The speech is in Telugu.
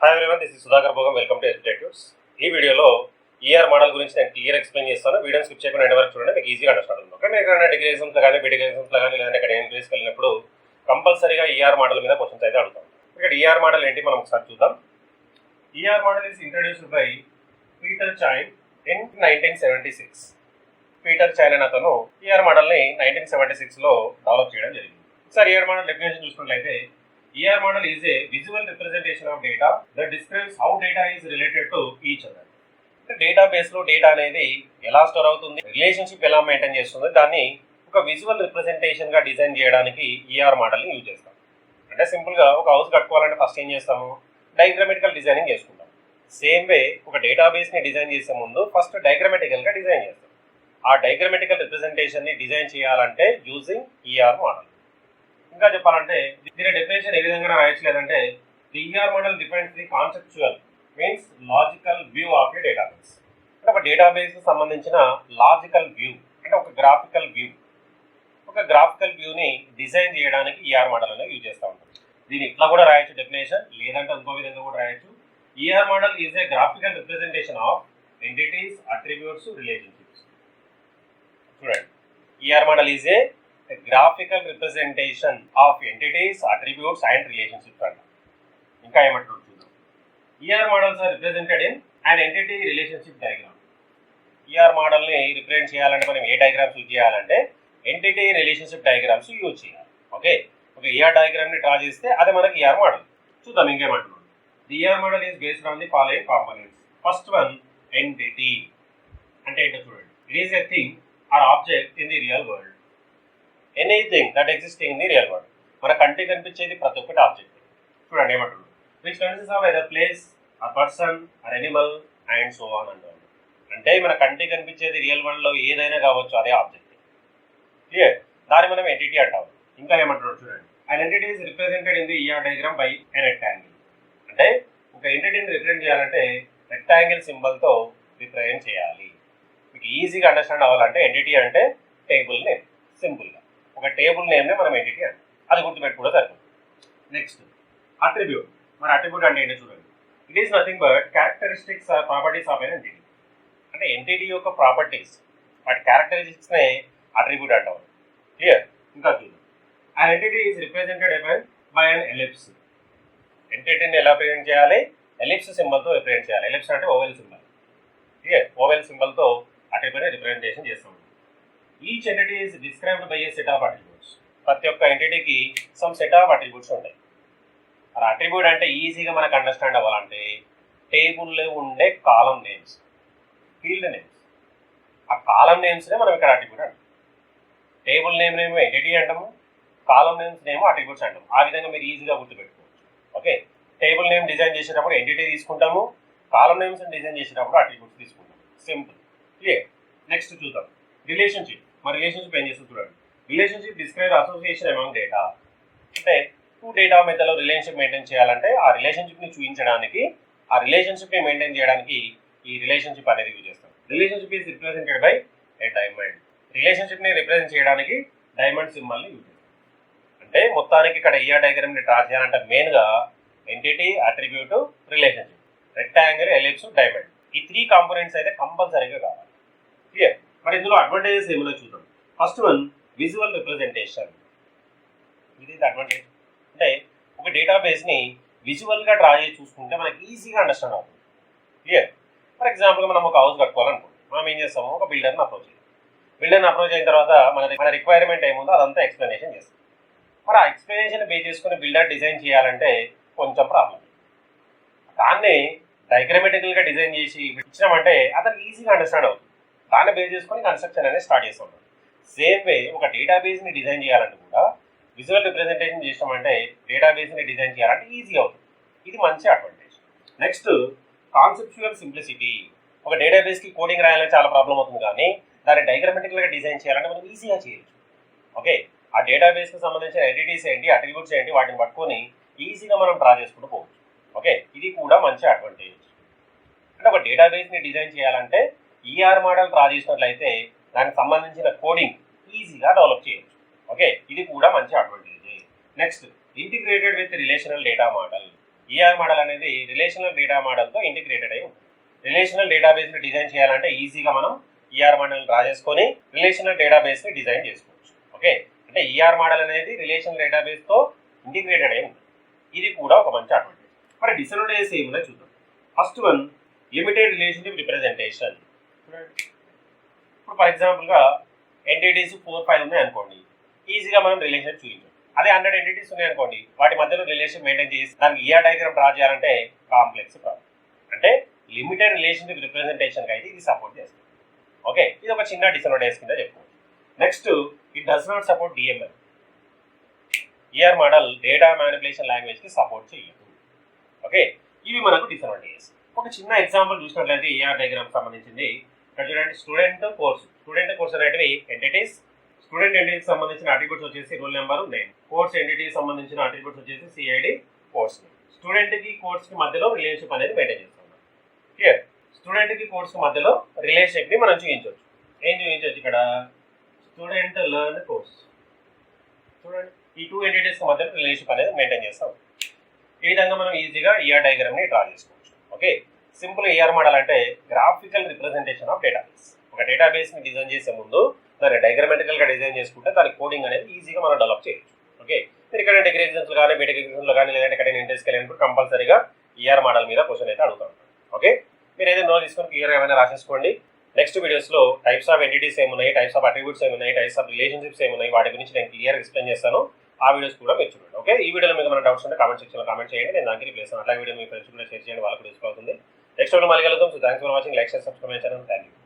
హాయ్ ఎవ్రీవన్, దిస్ ఇస్ సudhakar bogam. Welcome to Attribute. ఈ వీడియోలో ఈఆర్ మోడల్ గురించి నేను క్లియర్ ఎక్స్ప్లెయిన్ చేస్తాను. వీడియో స్కిప్ చేయకుండా ఎండ్ వరకు చూడండి, మీకు ఈజీగా అండర్స్టాండ్ అవుతుంది. ఓకే, ఎక్కడైనా డిగ్రీ ఎగ్జామ్స్లో కానీ బీటెక్ ఎగ్జామ్స్లో కానీ లేదంటే ఇక్కడ ఏం ప్లేస్కి వెళ్ళినప్పుడు కంపల్సరీగా ఈఆర్ మోడల్ మీద క్వశ్చన్స్ అయితే అడుగుతాం. ఇక్కడ ఈఆర్ మోడల్ ఏంటి మనం ఒకసారి చూద్దాం. ER model is introduced by Peter Chen in 1976. Peter Chen అనే అతను ఈఆర్ మోడల్ని 1976 లో డెవలప్ చేయడం జరిగింది. ఒకసారి ఈఆర్ మోడల్ డెఫినేషన్ చూసినట్లయితే, ER model is a visual representation of data that describes how data is related to each other. Database లో డేటా అనేది ఎలా స్టోర్ అవుతుంది, రిలేషన్షిప్ ఎలా మెయింటైన్ చేస్తుంది, దాన్ని ఒక విజువల్ రిప్రజెంటేషన్ గా డిజైన్ చేయడానికి ఈఆర్ మోడల్ ని యూజ్ చేస్తాం. అంటే సింపుల్ గా ఒక హౌస్ కట్టుకోవాలంటే ఫస్ట్ ఏం చేస్తాము, డయాగ్రామెటికల్ డిజైనింగ్ చేసుకుంటాం. సేమ్ వే ఒక డేటాబేస్ ని డిజైన్ చేసే ముందు ఫస్ట్ డయాగ్రామెటికల్ గా డిజైన్ చేస్తాం. ఆ డయాగ్రామెటికల్ రిప్రజెంటేషన్ ని డిజైన్ చేయాలంటే యూజింగ్ ఈఆర్ మోడల్. ఇంకా చెప్పాలంటే దీని డెఫినేషన్ ఏ విధంగా రాయట్లేదంటే, the ER model defines the conceptual means logical view of a database. అంటే ఒక డేటాబేస్ కి సంబంధించిన లాజికల్ వ్యూ, అంటే ఒక గ్రాఫికల్ వ్యూని డిజైన్ చేయడానికి ఈఆర్ మోడల్ అనేది యూజ్ చేస్తూ ఉంటాం. దీన్ని ఇట్లా కూడా రాయొచ్చు డెఫినేషన్, లేదంటే ఇంకో విధంగా కూడా రాయొచ్చు. ER model is a graphical representation of entities, attributes, relationships. చూడండి, ER model is a graphical representation of entities, attributes and relationships అంట. ఇంకా ఏమంటున్నారు చూద్దాం. ER models are represented in an entity relationship diagram. ER model ని రిప్రజెంట్ చేయాలంటే మనం ఏ డయాగ్రామ్స్ యూజ్ చేయాలంటే ఎంటిటీ రిలేషన్షిప్ డయాగ్రామ్స్ యూజ్ చేయాలి. ఓకే, ఒక ER డయాగ్రామ్ ని డ్రా చేస్తే అది మనకి ER మోడల్. చూద్దాం ఇంకేమంటున్నాం. The ER model is based on the following components. First one, entity. అంటే ఏంటో చూడండి, it is a thing or object in the real world. Anything that existing in the real world. మన కంటికి కనిపించేది ప్రతి ఒక్కటి ఆబ్జెక్ట్. చూడండి ఏమంటున్నాడు, which consist of either place, ఆ person, are Animal and so on అంటారు. అంటే మన కంటికి కనిపించేది రియల్ వరల్డ్ లో ఏదైనా కావచ్చు, అదే ఆబ్జెక్ట్. క్లియర్, దాన్ని మనం ఎంటిటీ అంటాం. ఇంకా ఏమంటున్నాడు చూడండి, an entity is represented in the ER diagram by a rectangle. అంటే ఒక ఎంటిటీని రిప్రజెంట్ చేయాలంటే రెక్టాంగిల్ సింబల్ తో రిప్రజెంట్ చేయాలి. మీకు ఈజీగా అండర్స్టాండ్ అవ్వాలంటే ఎంటిటీ అంటే టేబుల్ నేమ్. సింపుల్ గా ఒక టేబుల్ నేమ్ నే మనం ఎంటిటీ అంటే అది గుర్తుపెట్టుకుంటే సరిపోతుంది. Next, attribute. మన అట్రిబ్యూట్ అంటే ఏంటో చూడండి, it is nothing but characteristics or properties of an entity. అంటే ఎంటిటీ యొక్క ప్రాపర్టీస్, వాటి క్యారెక్టరిస్టిక్స్ నే అట్రిబ్యూట్ అంటాం. క్లియర్, ఇంకా చూద్దాం. an entity is represented by an ellipse. ఎంటిటీని ఎలా రిప్రజెంట్ చేయాలి, ఎలిప్స్ సింబల్ తో రిప్రజెంట్ చేయాలి. ఎలిప్స్ అంటే oval symbol. Clear, oval symbol తో అట్రిబ్యూట్ రిప్రజెంటేషన్ చేస్తాం. Each entity is described by a set of attributes. ప్రతి ఒక్క ఎంటిటీకి సమ్ సెట్ ఆఫ్ అట్రిబ్యూట్స్ ఉంటాయి. అలా అట్రిబ్యూట్ అంటే ఈజీగా మనకు అండర్స్టాండ్ అవ్వాలంటే టేబుల్లో ఉండే కాలం నేమ్స్, ఫీల్డ్ నేమ్స్, ఆ కాలం నేమ్స్నే మనం ఇక్కడ అట్రిబ్యూట్ అంటాం. టేబుల్ నేమ్ నేమో ఎంటిటీ అంటాము, కాలం నేమ్స్ నేమో అట్రిబ్యూట్స్ అంటాము. ఆ విధంగా మీరు ఈజీగా గుర్తుపెట్టుకోవచ్చు. ఓకే, టేబుల్ నేమ్ డిజైన్ చేసేటప్పుడు ఎంటిటీ తీసుకుంటాము, కాలం నేమ్స్ డిజైన్ చేసేటప్పుడు అట్రిబ్యూట్స్ తీసుకుంటాము. Simple, clear. నెక్స్ట్ చూద్దాం, రిలేషన్షిప్. మన రిలేషన్షిప్ ఏం చేస్తుంది చూడండి. Relationship describe association among data. అంటే టూ డేటా మధ్యలో రిలేషన్షిప్ మెయింటైన్ చేయాలంటే ఆ రిలేషన్షిప్ ని చూపించడానికి, ఆ రిలేషన్షిప్ ని మెయింటైన్ చేయడానికి ఈ రిలేషన్షిప్ అనేది యూజ్ చేస్తాం. Relationship is represented by A diamond. Relationship ని రిప్రజెంట్ చేయడానికి డైమండ్ సింబల్ ని యూజ్ చేస్తాం. అంటే మొత్తానికి ఇక్కడ ఈఆర్ డయాగ్రామ్ ని డ్రా చేయాలంటే మెయిన్ గా entity, attribute, relationship, rectangle, ellipse, diamond, ఈ 3 కాంపోనెంట్స్ అయితే కంపల్సరీగా కావాలి. క్లియర్. మరి ఇందులో అడ్వాంటేజెస్ ఏమైనా చూద్దాం. First one, visual representation. ఇది అడ్వాంటేజ్. అంటే ఒక డేటాబేస్ ని విజువల్ గా డ్రా చేసి చూసుకుంటే మనకి ఈజీగా అండర్స్టాండ్ అవుతుంది. క్లియర్. ఫర్ ఎగ్జాంపుల్ మనం ఒక హౌస్ కట్టుకోవాలనుకుంటాం. మనం ఏం చేస్తాము, ఒక బిల్డర్ని అప్రోచ్ చేయాలి. బిల్డర్ని అప్రోచ్ అయిన తర్వాత మన రిక్వైర్మెంట్ ఏముందో అదంతా ఎక్స్ప్లెనేషన్ చేస్తాం. మరి ఆ ఎక్స్ప్లెనేషన్ బేస్ చేసుకుని బిల్డర్ డిజైన్ చేయాలంటే కొంచెం ప్రాబ్లం. దాన్ని డయాగ్రామెటికల్ గా డిజైన్ చేసి ఇచ్చినామంటే అతనికి ఈజీగా అండర్స్టాండ్ అవుతుంది. దాన్ని బేస్ చేసుకొని కన్స్ట్రక్షన్ అనేది స్టార్ట్ చేస్తాం. సేమ్ వే ఒక డేటాబేస్ ని డిజైన్ చేయాలంటే కూడా విజువల్ రిప్రజెంటేషన్ చేసామంటే డేటాబేస్ ని డిజైన్ చేయాలంటే ఈజీ అవుతుంది. ఇది మంచి అడ్వాంటేజ్. Next, conceptual simplicity. ఒక డేటాబేస్ కి కోడింగ్ రాయాలంటే చాలా ప్రాబ్లం అవుతుంది, కానీ దాన్ని డయాగ్రామెటికల్ గా డిజైన్ చేయాలంటే మనం ఈజీగా చేయొచ్చు. ఓకే, ఆ డేటాబేస్ కి సంబంధించిన ఎంటిటీస్ ఏంటి, అట్రిబ్యూట్స్ ఏంటి, వాటిని పట్టుకొని ఈజీగా మనం డ్రా చేసుకుంటూ పోవచ్చు. ఓకే, ఇది కూడా మంచి అడ్వాంటేజ్. అంటే ఒక డేటాబేస్ ని డిజైన్ చేయాలంటే ఈఆర్ మోడల్ డ్రా చేసినట్లయితే దానికి సంబంధించిన కోడింగ్ ఈజీగా డెవలప్ చేయొచ్చు. ఓకే, ఇది కూడా మంచి advantage. Next, integrated with relational data model. ER model అనేది రిలేషనల్ డేటా మోడల్తో ఇంటిగ్రేటెడ్ అయి ఉంటుంది. రిలేషనల్ డేటాబేస్ని డిజైన్ చేయాలంటే ఈజీగా మనం ఈఆర్ మోడల్ డ్రా చేసుకొని రిలేషనల్ డేటాబేస్ని డిజైన్ చేసుకోవచ్చు. ఓకే, అంటే ఈఆర్ మోడల్ అనేది రిలేషనల్ డేటాబేస్తో ఇంటిగ్రేటెడ్ అయి ఉంటుంది. ఇది కూడా ఒక మంచి అడ్వాంటేజ్. మరి డిసడ్వాంటేజెస్ ఏమున్నా చూద్దాం. First one, limited relationship representation. ఇప్పుడు ఫర్ ఎగ్జాంపుల్గా ఎంటిటీస్ 4-5 ఉన్నాయి అనుకోండి, ఈజీగా మనం రిలేషన్ చూపించాం. అదే 100 ఎంటిటీస్ ఉన్నాయి అనుకోండి, వాటి మధ్యలో రిలేషన్ మెయింటైన్ చేసి దానికి ఈఆర్ డయాగ్రామ్ డ్రా చేయాలంటే కాంప్లెక్స్ ప్రాబ్లం. అంటే లిమిటెడ్ రిలేషన్షిప్ రిప్రజెంటేషన్కి అయితే ఇది సపోర్ట్ చేస్తుంది. ఓకే, ఇది ఒక చిన్న డిసడ్వాంటేజ్ కింద చెప్పుకోవచ్చు. Next, it does not support DML. ER model data manipulation లాంగ్వేజ్కి సపోర్ట్ చేయదు. ఓకే, ఇవి మనకు డిసడ్వాంటేజెస్. ఒక చిన్న ఎగ్జాంపుల్ చూసినట్లయితే ఈఆర్ డయాగ్రామ్ సంబంధించింది ఇక్కడ చూడండి. స్టూడెంట్ కోర్స్ అనేటివి ఎంటిటీస్. స్టూడెంట్ ఎంటిటీకి సంబంధించిన అట్రిబ్యూట్స్ వచ్చేసి రోల్ నెంబర్, నేమ్. కోర్స్ ఎంటిటీకి సంబంధించిన అట్రిబ్యూట్స్ వచ్చేసి సిఐడి, కోర్స్. స్టూడెంట్కి కోర్స్కి మధ్యలో రిలేషన్షిప్ అనేది మెయింటైన్ చేస్తున్నాం. క్లియర్? స్టూడెంట్కి కోర్స్కి మధ్యలో రిలేషన్షిప్ని మనం చూపించవచ్చు. ఏం చూపించవచ్చు ఇక్కడ? Student learn course. చూడండి, ఈ 2 ఎంటిటీస్కి మధ్యలో రిలేషన్షిప్ అనేది మెయింటైన్ చేస్తాం. ఈ విధంగా మనం ఈజీగా ఈఆర్ డయాగ్రామ్ని డ్రా చేసుకోవచ్చు. ఓకే, సింపుల్ ఈఆర్ మోడల్ అంటే గ్రాఫికల్ రిప్రజెంటేషన్ ఆఫ్ డేటాబేస్. ఒక డేటాబేస్ని డిజైన్ చేసే ముందు దాన్ని డయాగ్రామెటికల్గా డిజైన్ చేసుకుంటే దాని కోడింగ్ అనేది ఈజీగా మనం డెవలప్ చేయొచ్చు. ఓకే, మీరు ఇక్కడ డిగ్రీ ఎగ్జామ్స్లో కానీ బీటెక్ ఎగ్జామ్స్లో కానీ లేదంటే ఎక్కడైనా ఇంట్రెస్ట్కి వెళ్ళినప్పుడు కంపల్సరీగా ఈఆర్ మోడల్ మీద క్వశ్చన్ అయితే అడుగుతాం. ఓకే, మీరు ఏదైనా నోట్ తీసుకొని క్లియర్గా ఏమైనా రాసేసుకోండి. నెక్స్ట్ వీడియోస్లో టైప్స్ ఆఫ్ ఎంటిటీస్ ఏమున్నాయి, టైప్స్ ఆఫ్ అట్రిబ్యూట్స్ ఏమున్నాయి, టైప్స్ ఆఫ్ రిలేషన్షిప్స్ ఏమున్నాయి, వాటి గురించి నేను క్లియర్గా ఎక్స్ప్లెయిన్ చేస్తాను. ఆ వీడియోస్ కూడా మీరు చూడండి. ఓకే, ఈ వీడియోలో మీకు ఏమైనా డౌట్స్ ఉంటే కామెంట్ సెక్షన్లో కామెంట్ చేయండి, నేను దానికి రిప్లై చేస్తాను. అట్లా వీడియో మీ ఫ్రెండ్స్ కూడా షేర్ చేయండి, వాళ్ళకు కూడా యూస్ఫుల్ అవుతుంది. నెక్స్ట్ వీడియో మళ్ళీ కలుద్దాం. So thanks for watching. Like, share, subscribe my channel. Thank you.